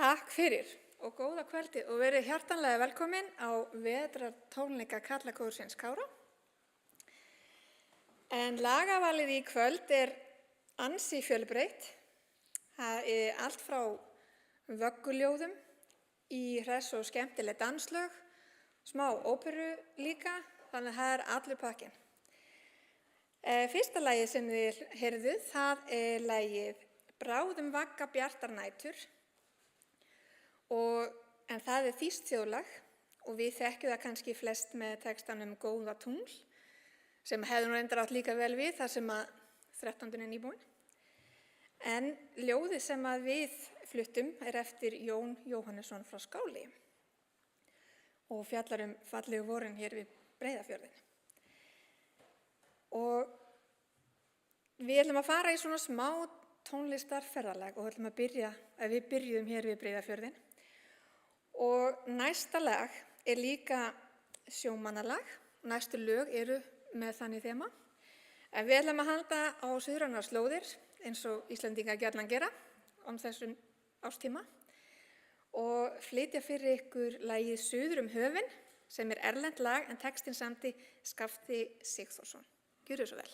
Takk fyrir og góða kvöldi og verið hjartanlega velkomin á vetrartónleika Karlakórsins Kára. En lagavalið í kvöld ansi fjölbreytt. Það allt frá vögguljóðum í hress og skemmtileg danslög, smá óperu líka, þannig að það allur pakkinn. Fyrsta lagið sem þið heyrðuð, það lagið Bráðum vagga bjartar nætur. En það þýskt þjóðlag og við þekkjum það kannski flest með textanum Góða tungl sem hefði reyndar átt líka vel við þar sem að 13. nýbúinn. En ljóðið sem að við fluttum eftir Jón Jóhannesson frá Skáli og fjallar fallegu vorin hér við Breiðafjörðinn. Og við ætlum að fara í svona smá tónlistarferðalag og við byrjuðum hér við Breiðafjörðinn. Og næsta lag líka sjómannalag, næstu lög eru með þannig þema. En við ætlum að halda á suðrænar slóðir eins og Íslendingar gjarnan gera þessum árstíma og flytja fyrir ykkur lagið Suður höfin sem erlent lag en textinn samdi Skafti Sigþórsson. Gjörðu svo vel.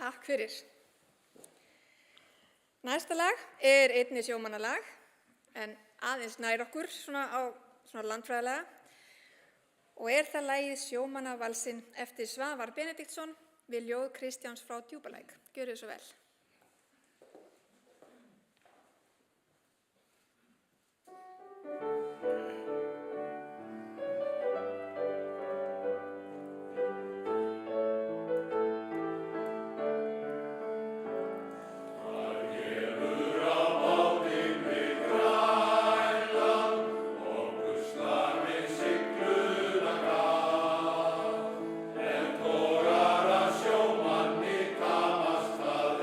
Takk fyrir. Næsta lag einnig sjómannalag, en aðeins nær okkur á landfræðilega og það lagið Sjómannavalsinn eftir Svavar Benediktsson við ljóð Kristjáns frá Djúpalæk. Gjörðu svo vel. Sjómanni kamast það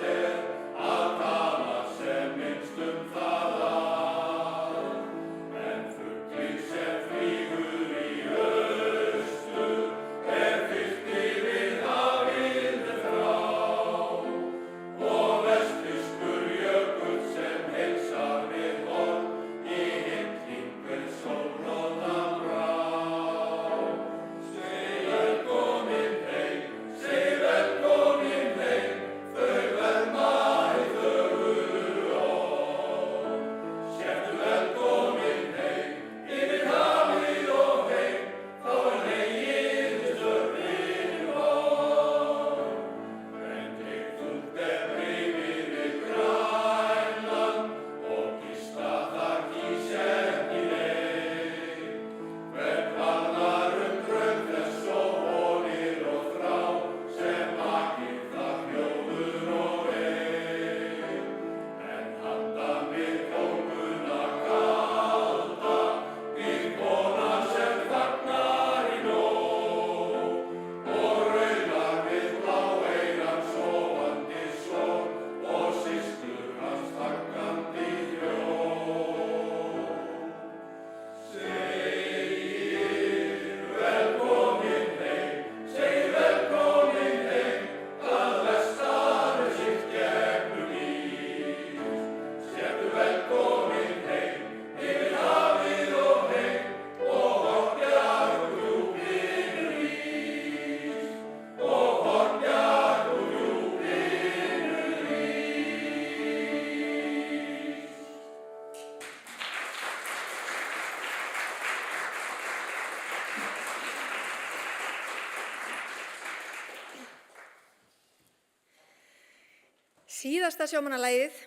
Síðasta sjómannalagið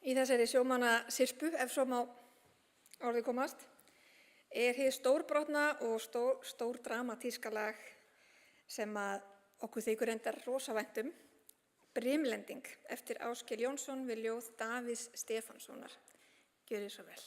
í þessari sjómannasyrpu, ef svo má orðið komast, er hið stórbrotna og stórdramatíska lag sem að okkur þykir reyndar rosa vænt um, Brimlending, eftir Ásgeir Jónsson við ljóð Davíðs Stefánssonar. Gjörið svo vel.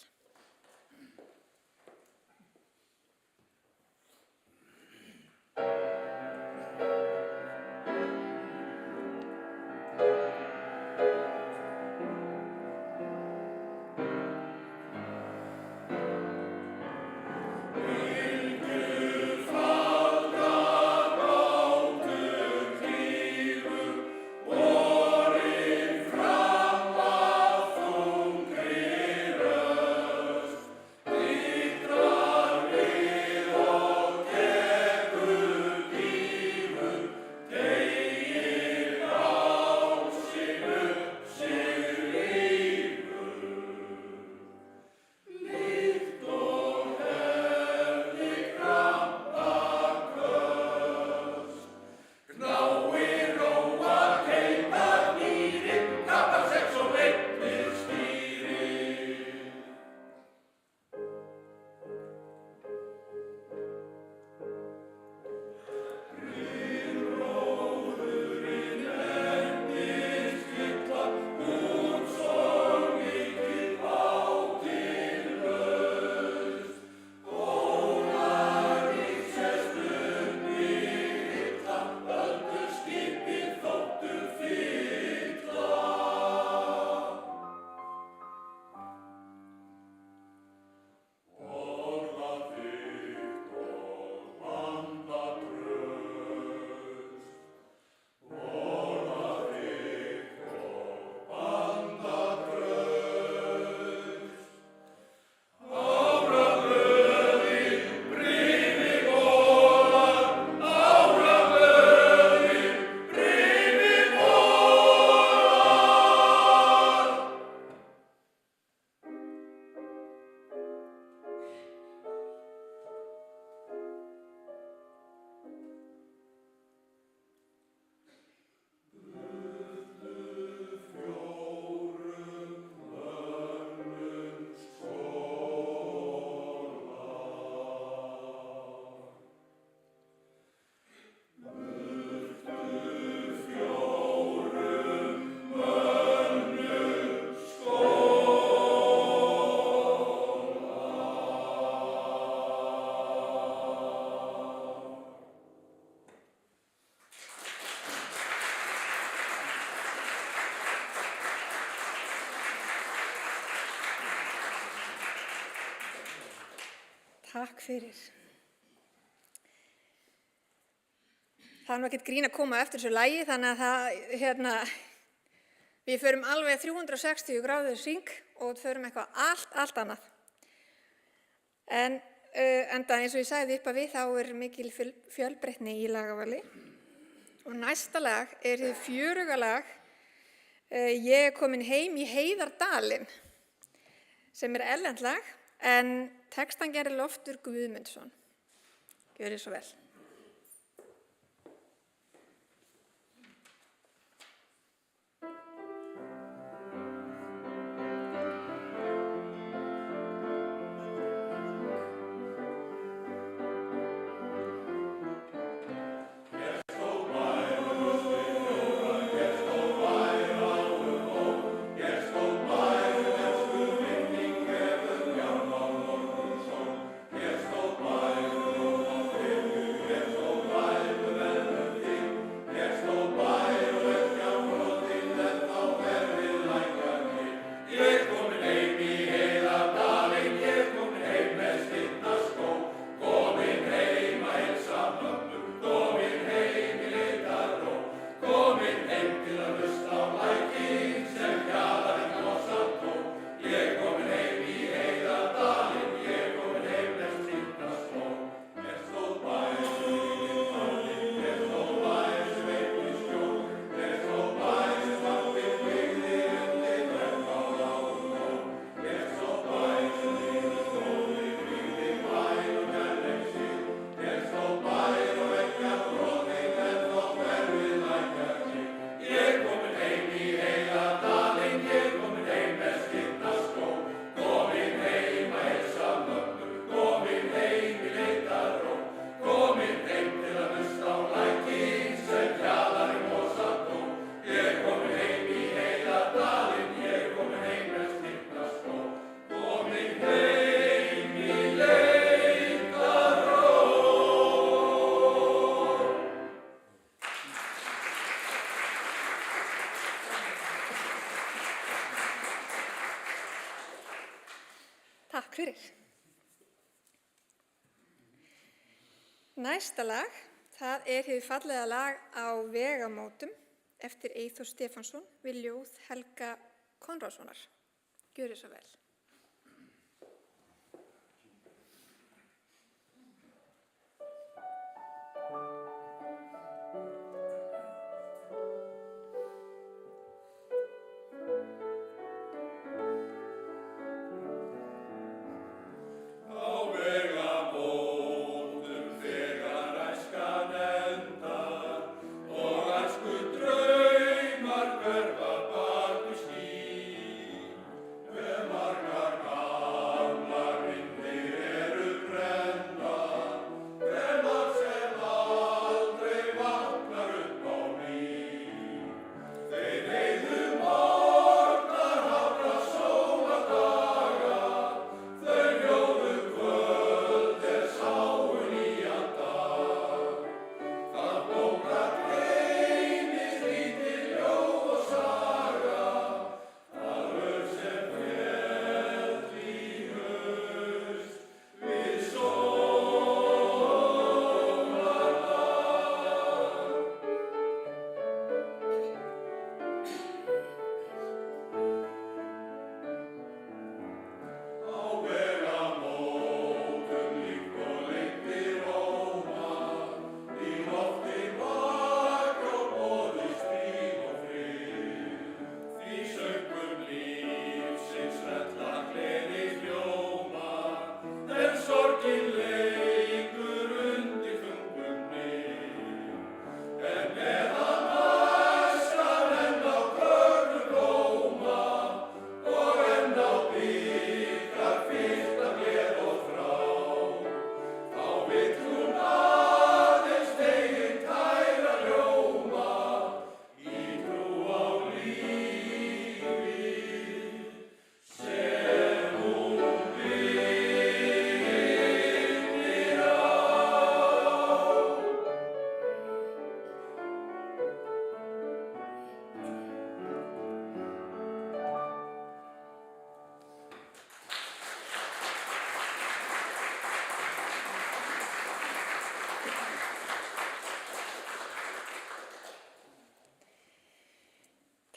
Takk fyrir. Það er nú ekkert grín að koma eftir þessu lagi, þannig að við förum alveg 360 gráður hring og förum eitthvað allt annað. En enda eins og ég sagði upp að við, þá er mikil fjölbreytni í lagavali. Og næsta lag er hið fjöruga lag Ég er komin heim í Heiðardalinn, sem er erlent lag, en textan gerir Loftur Guðmundsson. Gjörið svo vel. fyrir. Næsta lag, það er hið fallega lag á vegamótum eftir Eyþór Stefánsson við ljóð Helga Konráðssonar. Gjörið svo vel.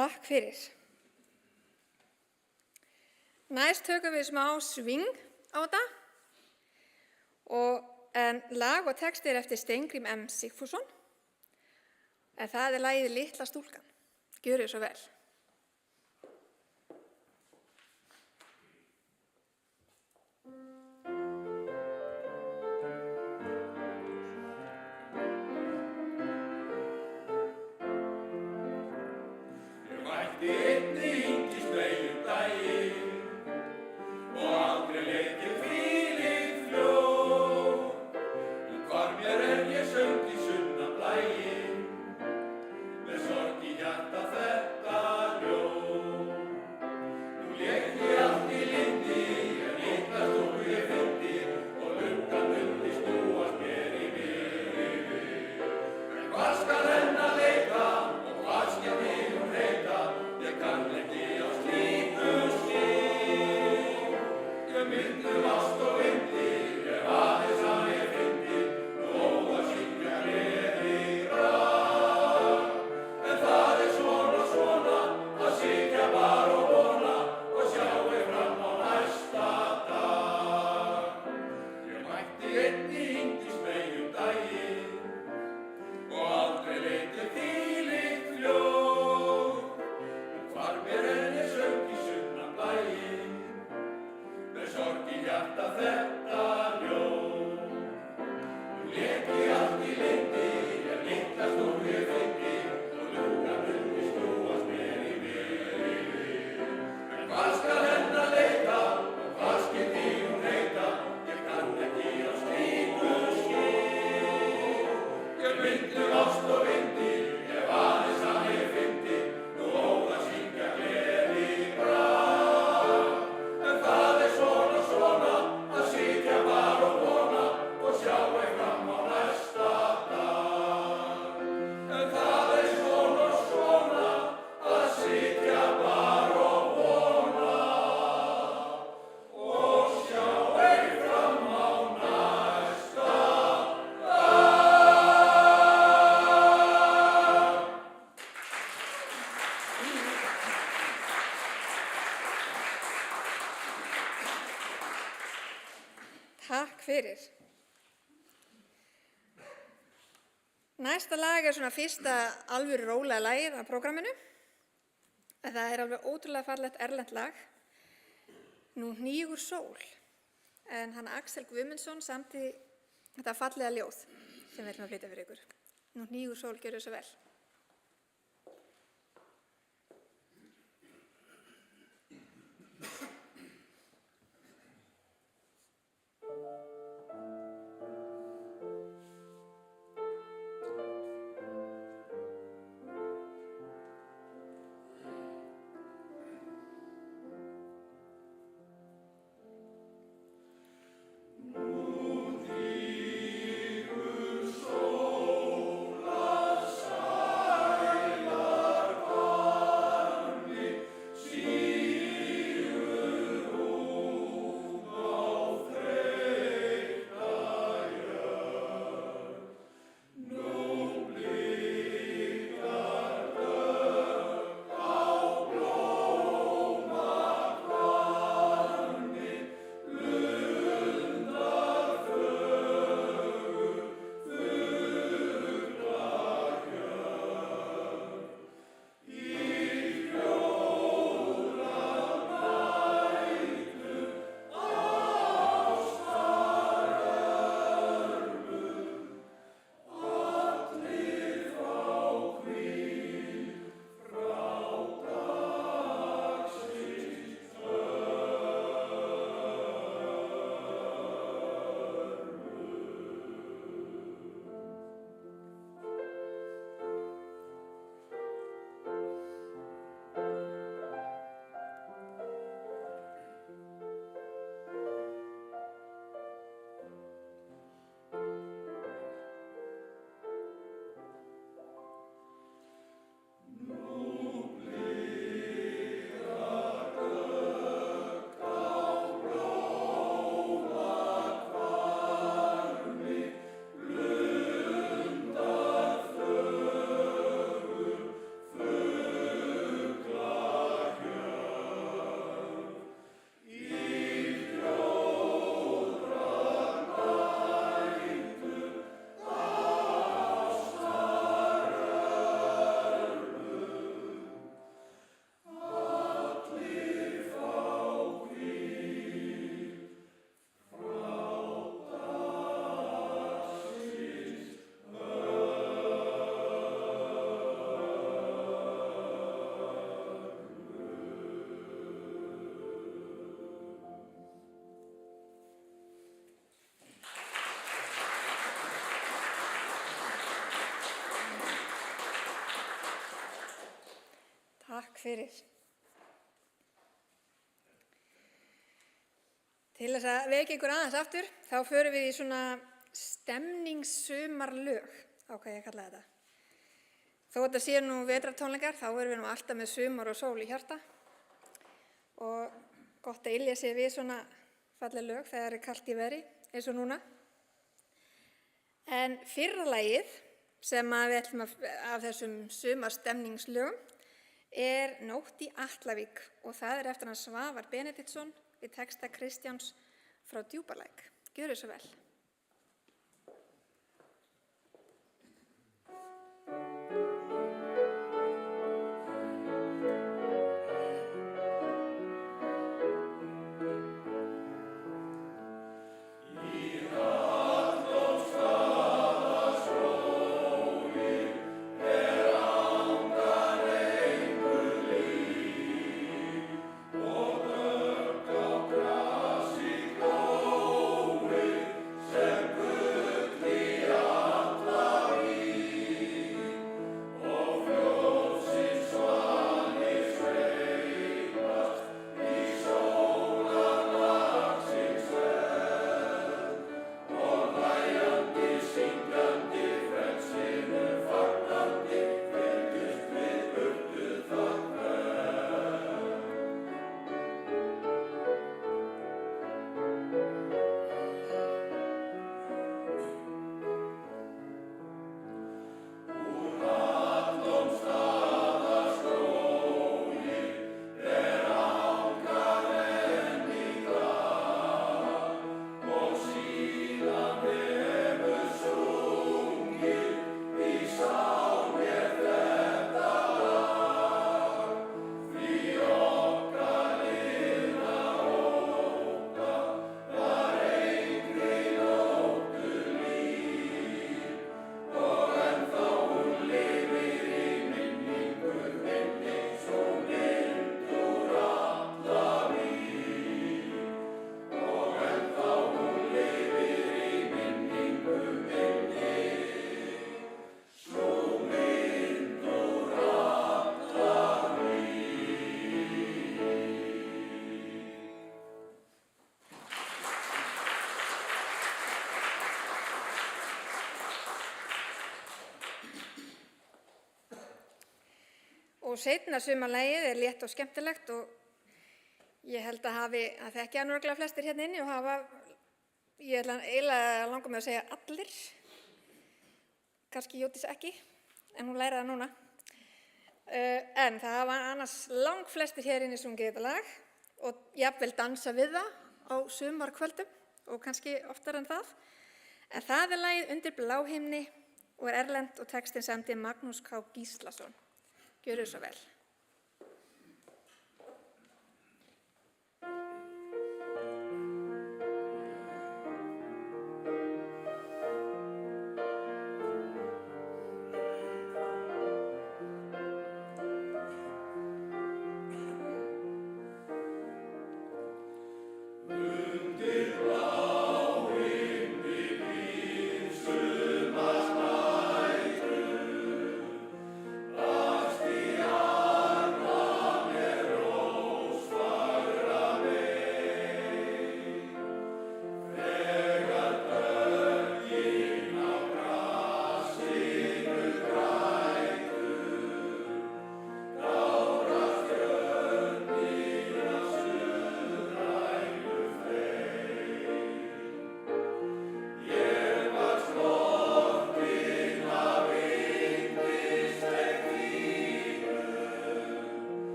Takk fyrir. Næst tökum við smá sving á þetta. En lag og texti er eftir Steingrím M. Sigfússon. En það er lagið Litla stúlkan. Gjörið svo vel. Með sorg í hjarta þetta fyrir. Næsta lag er svona fyrsta alvöru rólega lagið á prógramminu. Það er alveg ótrúlega fallegt erlent lag. Nú hnígur sól. En hann Axel Guðmundsson samdi þetta fallega ljóð sem við ætlum að flytja fyrir ykkur. Nú hnígur sól, gjörðu svo vel. Takk fyrir. Til þess að vekja ykkur aðeins aftur, þá förum við í svona stemningssumarlög, ákvað ég að kalla þetta. Þó þetta sé nú vetrartónleikar, þá erum við nú alltaf með sumar og sól í hjarta. Og gott að ylja sig við svona falleg lög þegar það er kalt í veðri, eins og núna. En fyrra lagið sem við ætlum af þessum sumarstemningslögum er Nótt í Atlavík og það er eftir hann Svavar Benediktsson við texta Kristjáns frá Djúpalæk. Gjörðu svo vel. og seinna sumarlagið er létt og skemmtilegt og ég held að þekki hann örugglega flestir hérna inni og ég ætla eiginlega að langa mig að segja allir, kannski Jódís ekki, en hún lærir það núna. En það hafa annars langflestir hér inni sungið þetta lag og jafnvel dansa við það á sumarkvöldum og kannski oftar en það. En það er lagið Undir bláhimni og er erlent og textinn samdi Magnús K. Gíslason. Gjörðu svo vel.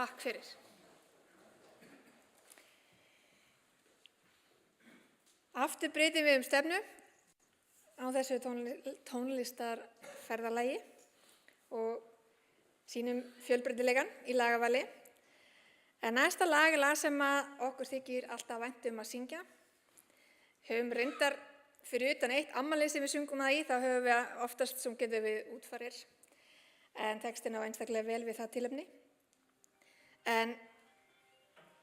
Takk fyrir. Aftur breytum við stefnu á þessu tónlistarferðalagi og sínum fjölbreytileikann í lagavali. En næsta lag er lag sem okkur þykir alltaf vænt að syngja. Höfum reyndar fyrir utan eitt afmælið sem við sungum það í, þá höfum við oftast sungið við útfarir. En textin á einstaklega vel við það tilefni. En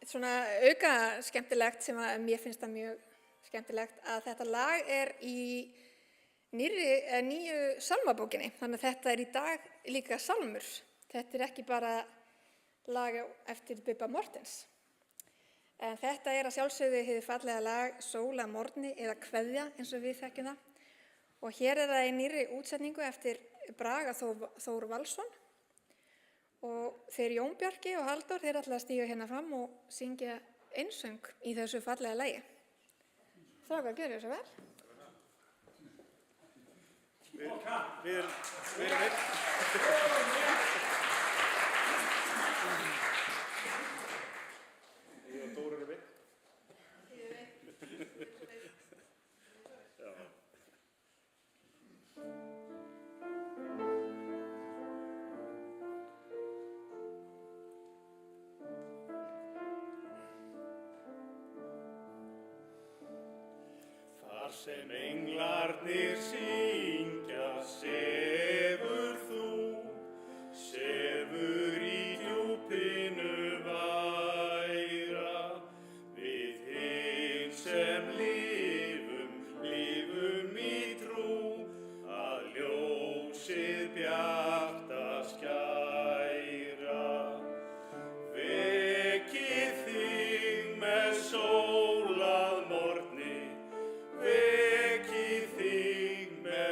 svona auka skemmtilegt sem mér finnst það mjög skemmtilegt að þetta lag er í nýju salmabókinni, þannig að þetta er í dag líka salmur. Þetta er ekki bara lag eftir Bubba Morthens. En þetta er að sjálfsögðu hið fallega lag Sól að morgni eða Kveðja eins og við þekkjum það. Og hér er það í nýrri útsetningu eftir Braga Þór Valsson. Og þeir Jón Bjarki og Halldór, þeir ætla að stíga hérna fram og syngja einsöng í þessu fallega lagi. Strákar, gjörið þið svo vel. Við erum einn. Ég og Dóra erum einn. sem englarnir syngja, sefur þú, sefur í djúpinu væra, við hin sem lifum, lifum í trú, að ljósið bjarta skæra. Vekið þig með sól að morgni, vekið þig með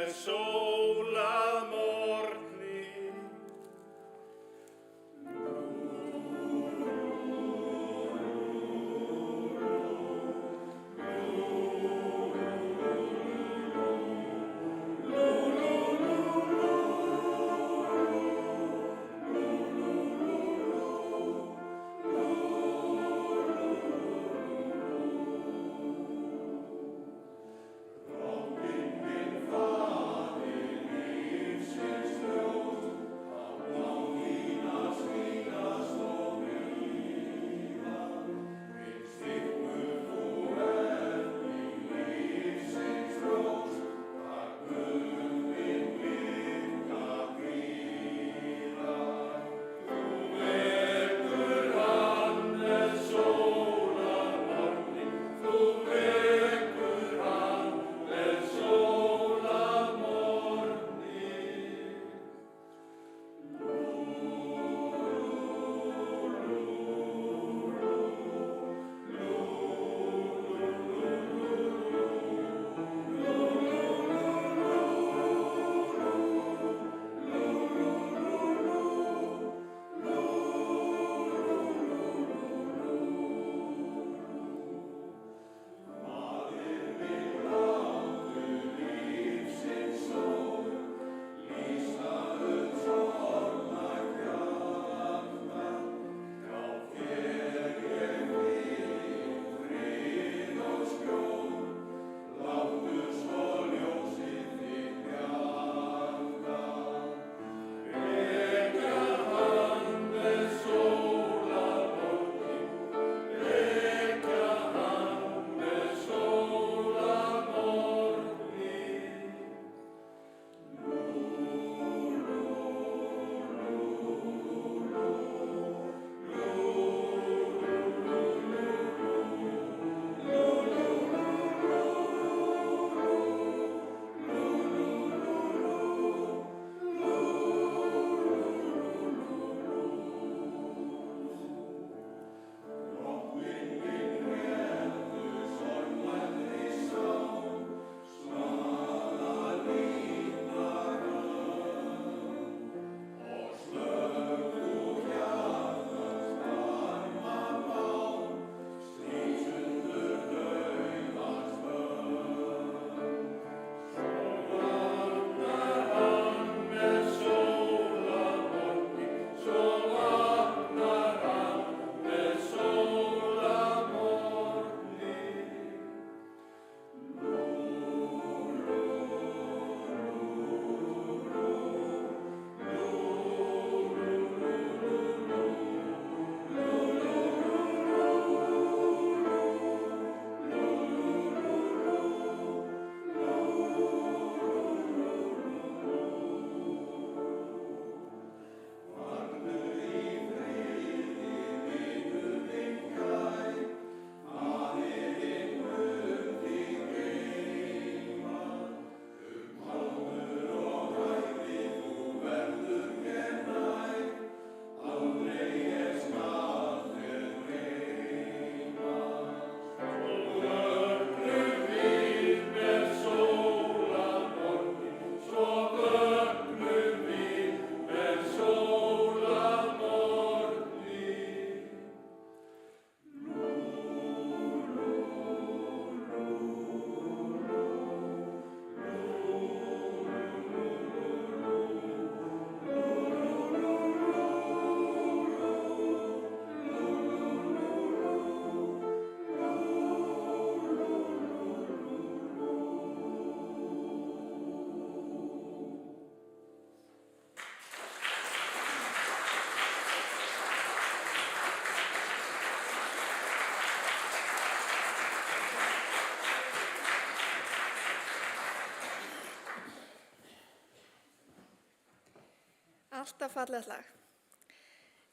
alltaf fallegt lag.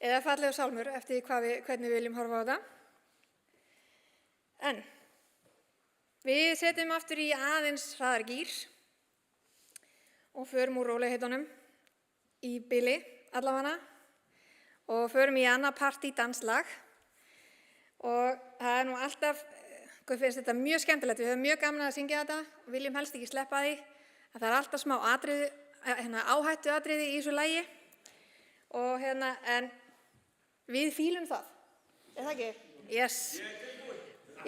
Eða fallegur sálmur eftir hvernig við viljum horfa á þetta. En við setjum aftur í aðeins hraðar gír og förum úr rólegheitunum í bili allavega og förum í annað partí danslag. Og það nú alltaf, hvað finnst þetta mjög skemmtilegt, við höfum mjög gaman að syngja þetta og viljum helst ekki sleppa því að það alltaf smá áhættuatriði í þessu lagi og en við fílum það, er það ekki? Yes.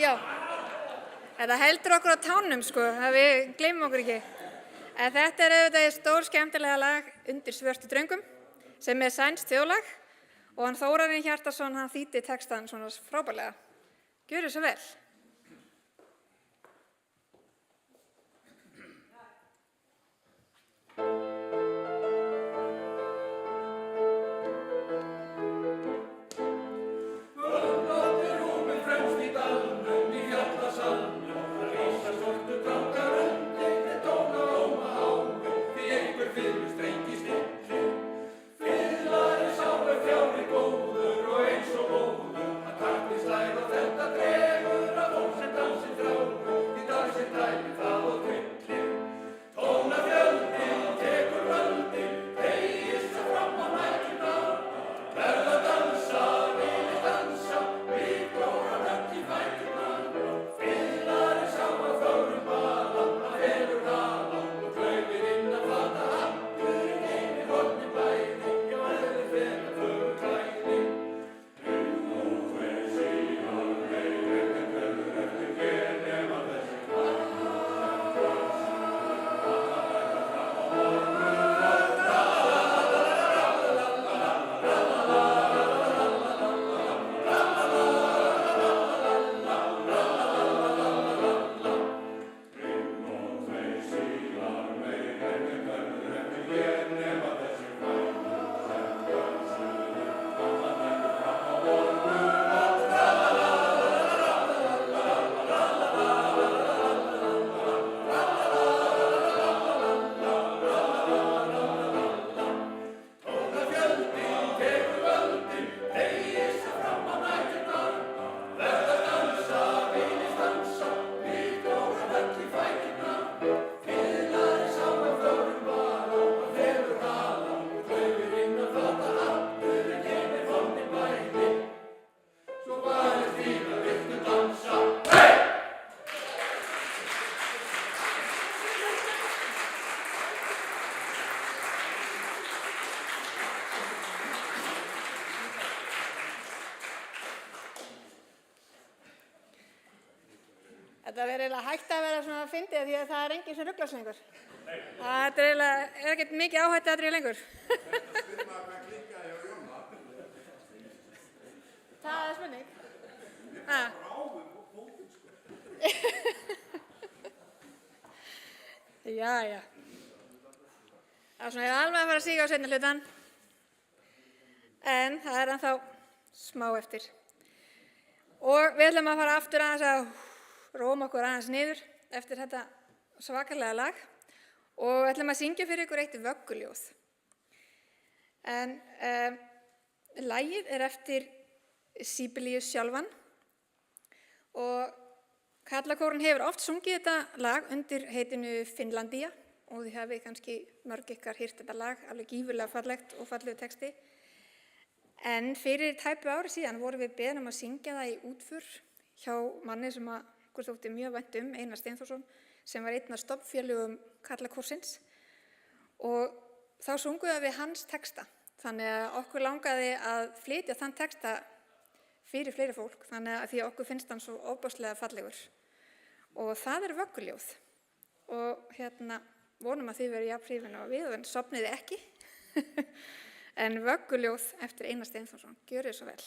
Já, þetta heldur okkur á tánum sko, að við gleymum okkur ekki. En þetta auðvitað stór skemmtilega lag Undir svörtu dröngum sem sænskt þjóðlag og hann Þórarinn Hjartarson, hann þýddi textann svona frábærlega. Gjörið svo vel. Þetta verður eiginlega hægt að vera svona fyndið því að það enginn sem ruglast lengur. Það er ekkert mikið áhættuatriði lengur. Þetta spyrir maður hvað klikkaði hjá Jóna. Það spurning. Ráðum og fótum sko. Jæja. Það svona alveg að fara að síga á seinni hlutan. En það ennþá smá eftir. Og við ætlum að fara aftur aðeins að róma okkur aðeins niður eftir þetta svakalega lag og ætlum að syngja fyrir ykkur eitt vögguljóð. En lagið er eftir Sibelius sjálfan og karlakórinn hefur oft sungið þetta lag undir heitinu Finnlandía og þið hafið kannski mörg ykkar heyrt þetta lag, alveg gífurlega fallegt og fallegu texti. En fyrir tæpu ári síðan vorum við beðin að syngja það í útför hjá manni sem okkur þótti mjög vænt Einar Steinþórsson, sem var einn af stofnfélögum karlakórsins og þá sungum við hans texta. Þannig að okkur langaði að flytja þann texta fyrir fleiri fólk, þannig að því að okkur finnst hann svo ofboðslega fallegur. Og það er vögguljóð og vonum að þið verið jafn hrifin og við, en sofniði ekki. En vögguljóð eftir Einar Steinþórsson, gjörið svo vel.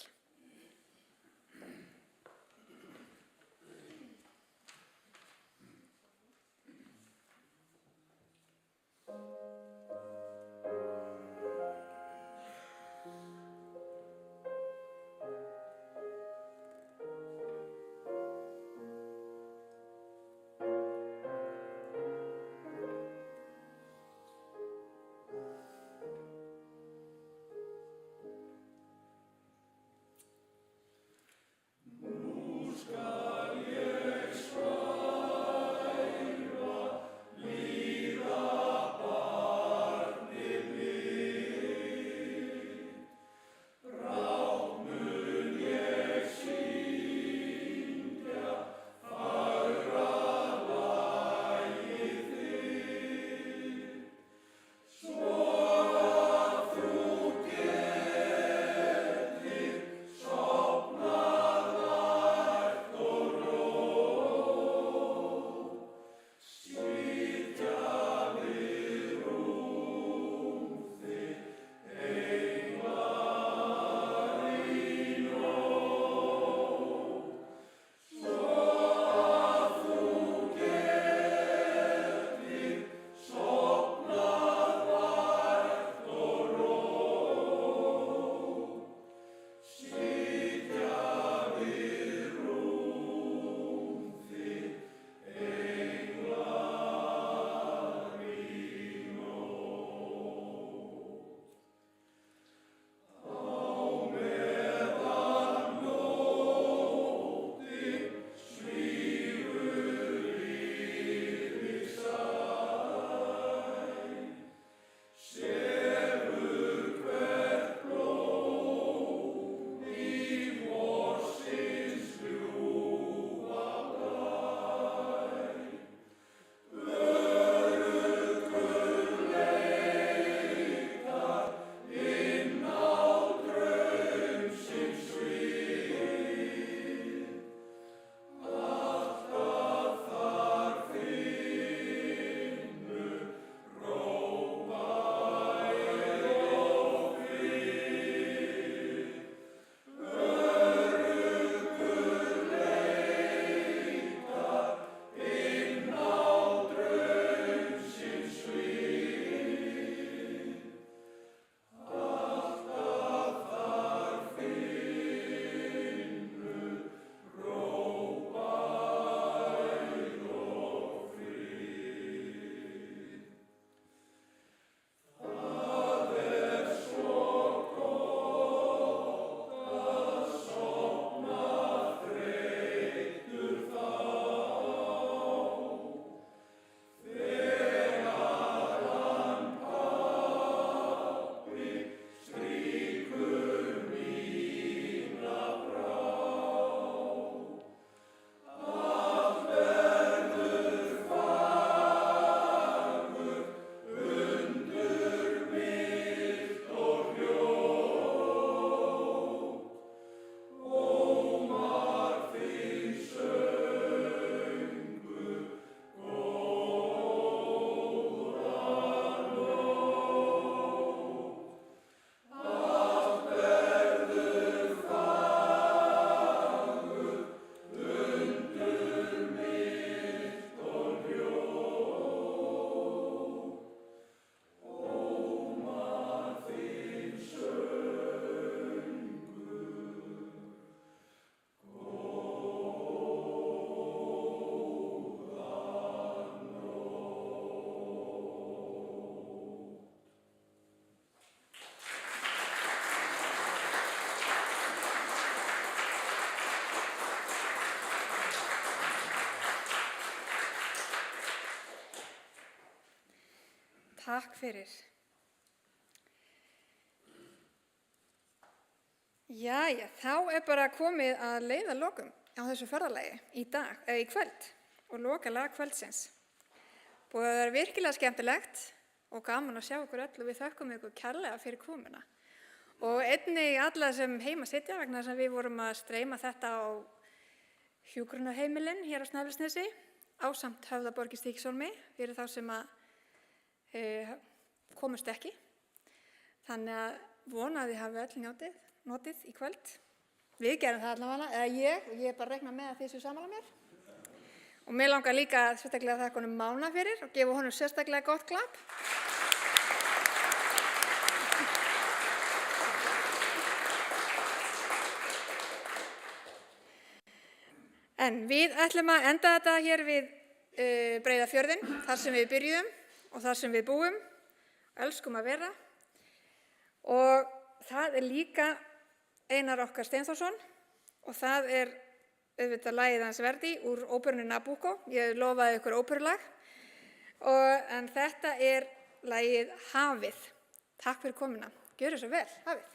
takk fyrir. Jæja, þá bara komið að leiðarlokum á þessu ferðalagi í dag, eða í kvöld og lokalag kvöldsins. Búið að vera virkilega skemmtilegt og gaman að sjá ykkur öll og við þökkum ykkur kærlega fyrir komuna. Og einnig alla sem heima sitja vegna þess að við vorum að streyma þetta á hjúkrunarheimilin hér á Snæfellsnesi ásamt Höfðaborg í Stykkishólmi fyrir þá sem að komust ekki. Þannig að vona að þið hafi öll notið í kvöld. Við gerum það allavega, eða ég bara reikna með að þið séu sammála mér. Og mér langar líka sérstaklega að þakka honum Mána fyrir og gefa honum sérstaklega gott klapp. En við ætlum að enda þetta hér við Breiðafjörðinn, þar sem við byrjuðum og þar sem við búum, elskum að vera. Og það líka Einar okkar Steinþórsson og það auðvitað lagið hans Verdi úr óperunni Nabucco. Ég lofaði ykkur óperulag. En þetta lagið Hafið. Takk fyrir komuna. Gjörið svo vel, Hafið.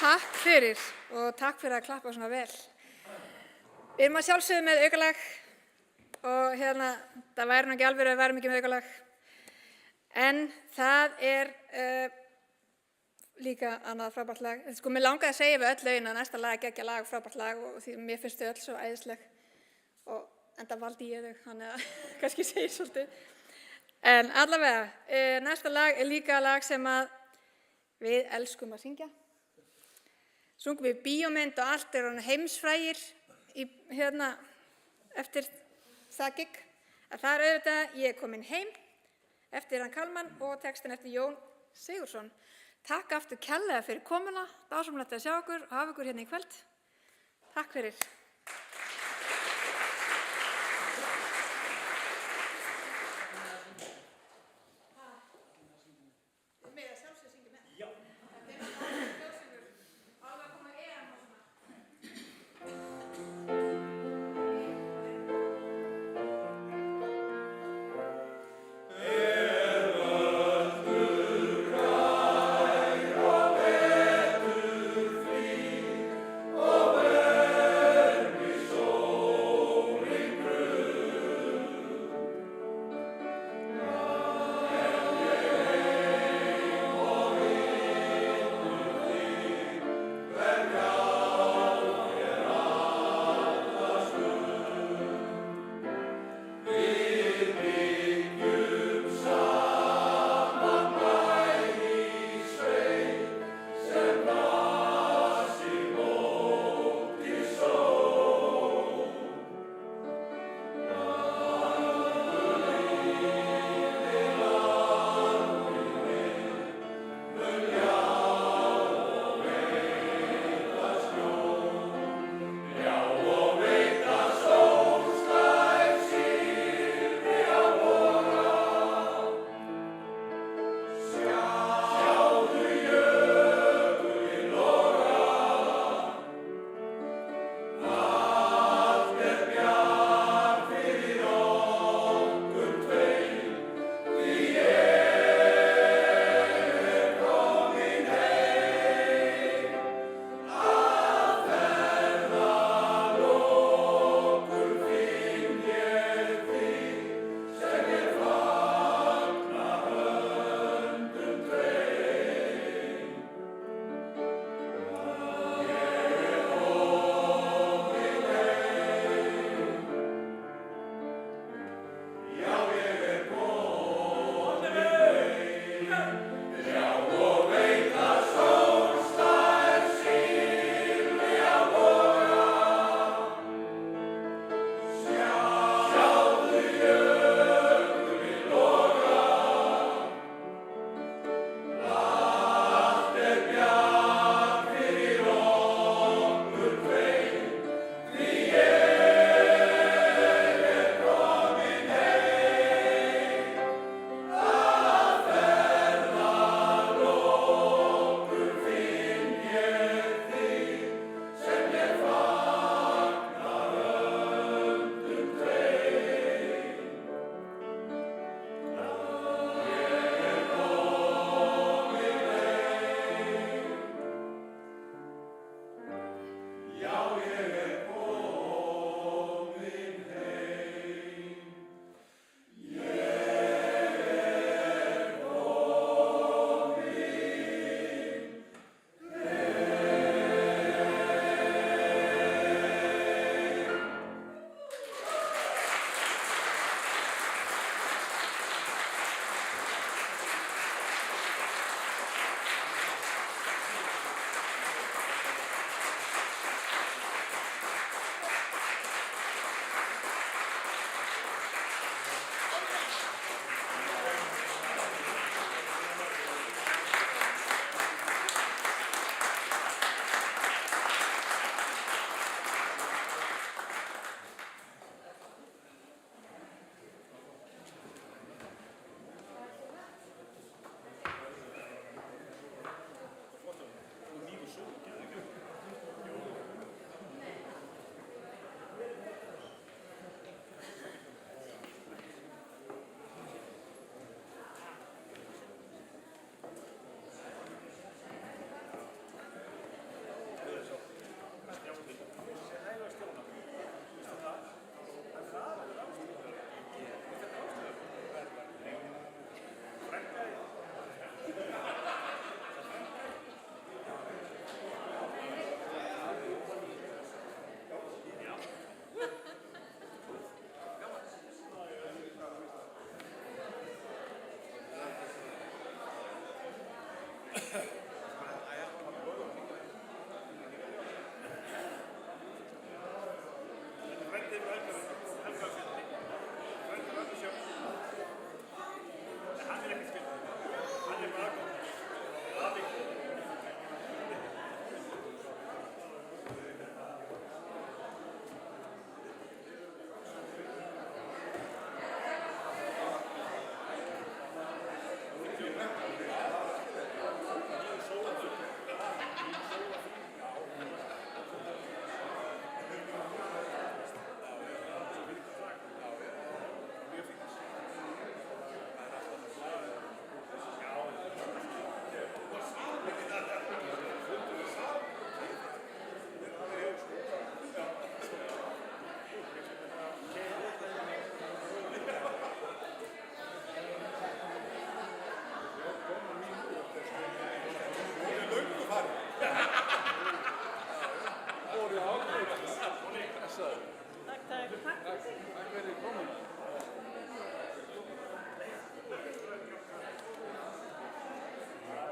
Takk fyrir og takk fyrir að klappa svona vel. Við erum að sjálfsögðu með aukalag og það væri nú ekki alveg að við værum ekki með aukalag. En það líka annað frábært lag. Sko, mér langaði að segja við öll lögin að næsta lag er geggjað lag, frábært lag og því mér finnst þau öll svo æðisleg. Og enda valdi ég þau, þannig að kannski segir svolítið. En allavega, næsta lag er líka lag sem að við elskum að syngja. Sungum við bíómynd og allt er heimsfrægir eftir það gigg. Það er auðvitað Ég er komin heim eftir hann Kalman og textin eftir Jón Sigurðsson. Takk aftur kærlega fyrir komuna, dásamlegt að sjá okkur og hafa ykkur hérna í kvöld. Takk fyrir.